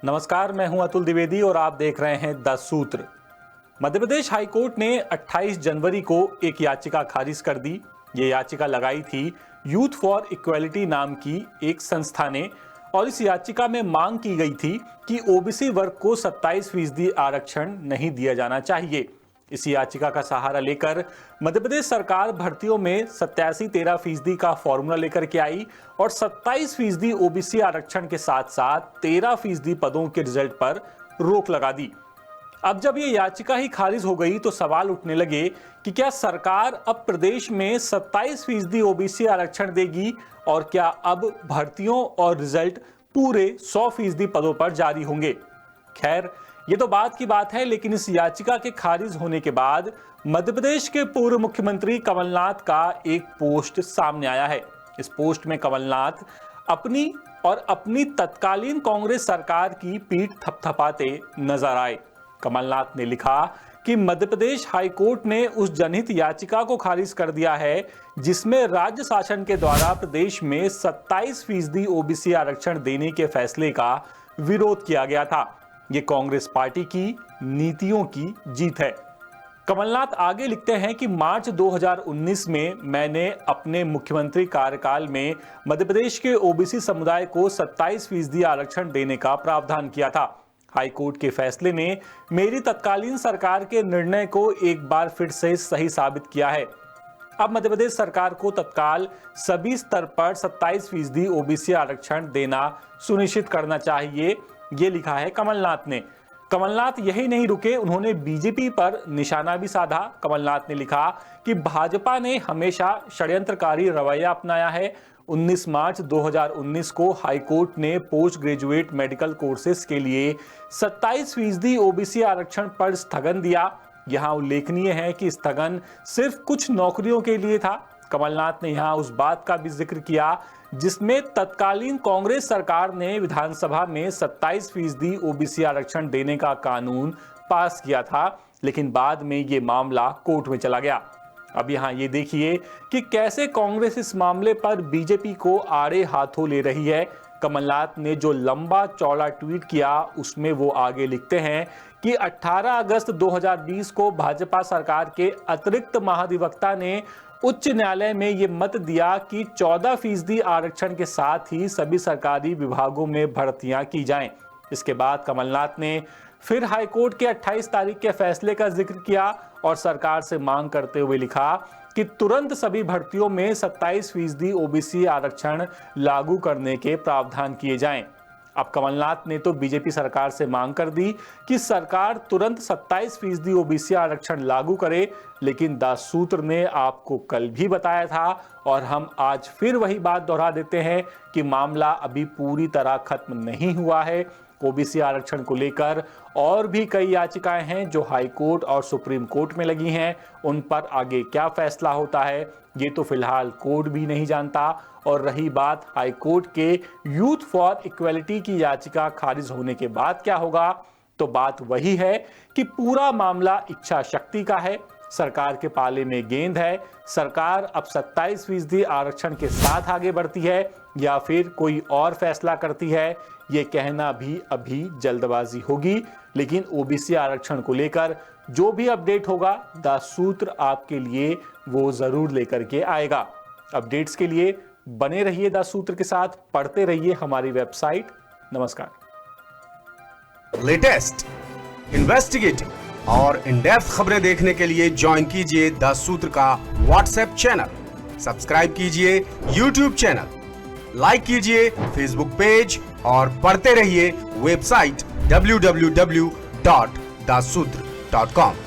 नमस्कार, मैं हूं अतुल द्विवेदी और आप देख रहे हैं द सूत्र। मध्य प्रदेश हाईकोर्ट ने 28 जनवरी को एक याचिका खारिज कर दी। ये याचिका लगाई थी यूथ फॉर इक्वालिटी नाम की एक संस्था ने और इस याचिका में मांग की गई थी कि ओबीसी वर्ग को 27% आरक्षण नहीं दिया जाना चाहिए। इस याचिका का सहारा लेकर मध्य प्रदेश सरकार भर्तियों में 87-13% का फॉर्मूला लेकर के आई और 27% ओबीसी आरक्षण के साथ साथ 13% पदों के रिजल्ट पर रोक लगा दी। अब जब ये याचिका ही खारिज हो गई तो सवाल उठने लगे कि क्या सरकार अब प्रदेश में 27% ओबीसी आरक्षण देगी और क्या अब भर्तियों और रिजल्ट पूरे 100% पदों पर जारी होंगे। खैर, ये तो बात की बात है, लेकिन इस याचिका के खारिज होने के बाद मध्य प्रदेश के पूर्व मुख्यमंत्री कमलनाथ का एक पोस्ट सामने आया है। इस पोस्ट में कमलनाथ अपनी तत्कालीन कांग्रेस सरकार की पीठ थपथपाते नजर आए। कमलनाथ ने लिखा कि मध्य प्रदेश हाईकोर्ट ने उस जनहित याचिका को खारिज कर दिया है जिसमें राज्य शासन के द्वारा प्रदेश में 27% ओबीसी आरक्षण देने के फैसले का विरोध किया गया था। ये कांग्रेस पार्टी की नीतियों की जीत है। कमलनाथ आगे लिखते हैं कि मार्च 2019 में मैंने अपने मुख्यमंत्री कार्यकाल में मध्य प्रदेश के ओबीसी समुदाय को 27% आरक्षण देने का प्रावधान किया था। हाईकोर्ट के फैसले ने मेरी तत्कालीन सरकार के निर्णय को एक बार फिर से सही साबित किया है। अब मध्य प्रदेश सरकार को तत्काल सभी स्तर पर 27% ओबीसी आरक्षण देना सुनिश्चित करना चाहिए, ये लिखा है कमलनाथ ने। कमलनाथ यही नहीं रुके, उन्होंने बीजेपी पर निशाना भी साधा। कमलनाथ ने लिखा कि भाजपा ने हमेशा षड्यंत्रकारी रवैया अपनाया है। 19 मार्च 2019 को हाईकोर्ट ने पोस्ट ग्रेजुएट मेडिकल कोर्सेज के लिए 27% ओबीसी आरक्षण पर स्थगन दिया। यहां उल्लेखनीय है कि स्थगन सिर्फ कुछ नौकरियों के लिए था। कमलनाथ ने यहां उस बात का भी जिक्र किया जिसमें तत्कालीन कांग्रेस सरकार ने विधानसभा में 27% ओबीसी आरक्षण देने का कानून पास किया था, लेकिन बाद में ये मामला कोर्ट में चला गया। अब यहां ये देखिए कि कैसे कांग्रेस इस मामले पर बीजेपी को आड़े हाथों ले रही है। कमलनाथ ने जो लंबा चौड़ा ट्वीट किया उसमें वो आगे लिखते हैं कि 18 अगस्त 2020 को भाजपा सरकार के अतिरिक्त महाधिवक्ता ने उच्च न्यायालय में यह मत दिया कि 14% आरक्षण के साथ ही सभी सरकारी विभागों में भर्तियां की जाएं। इसके बाद कमलनाथ ने फिर हाईकोर्ट के 28 तारीख के फैसले का जिक्र किया और सरकार से मांग करते हुए लिखा कि तुरंत सभी भर्तियों में 27% ओबीसी आरक्षण लागू करने के प्रावधान किए जाएं। अब कमलनाथ ने तो बीजेपी सरकार से मांग कर दी कि सरकार तुरंत 27% ओबीसी आरक्षण लागू करे, लेकिन द सूत्र ने आपको कल भी बताया था और हम आज फिर वही बात दोहरा देते हैं कि मामला अभी पूरी तरह खत्म नहीं हुआ है। ओबीसी आरक्षण को लेकर और भी कई याचिकाएं हैं जो हाई कोर्ट और सुप्रीम कोर्ट में लगी हैं। उन पर आगे क्या फैसला होता है ये तो फिलहाल कोर्ट भी नहीं जानता। और रही बात हाई कोर्ट के यूथ फॉर इक्वालिटी की याचिका खारिज होने के बाद क्या होगा, तो बात वही है कि पूरा मामला इच्छा शक्ति का है। सरकार के पाले में गेंद है। सरकार अब 27% आरक्षण के साथ आगे बढ़ती है या फिर कोई और फैसला करती है, ये कहना भी अभी जल्दबाजी होगी। लेकिन ओबीसी आरक्षण को लेकर जो भी अपडेट होगा द सूत्र आपके लिए वो जरूर लेकर के आएगा। अपडेट्स के लिए बने रहिए द सूत्र के साथ, पढ़ते रहिए हमारी वेबसाइट। नमस्कार। लेटेस्ट, इन्वेस्टिगेटिव और इन डेप्थ खबरें देखने के लिए ज्वाइन कीजिए द सूत्र का व्हाट्सएप चैनल, सब्सक्राइब कीजिए यूट्यूब चैनल, लाइक कीजिए फेसबुक पेज और पढ़ते रहिए वेबसाइट www.daसूत्र.com।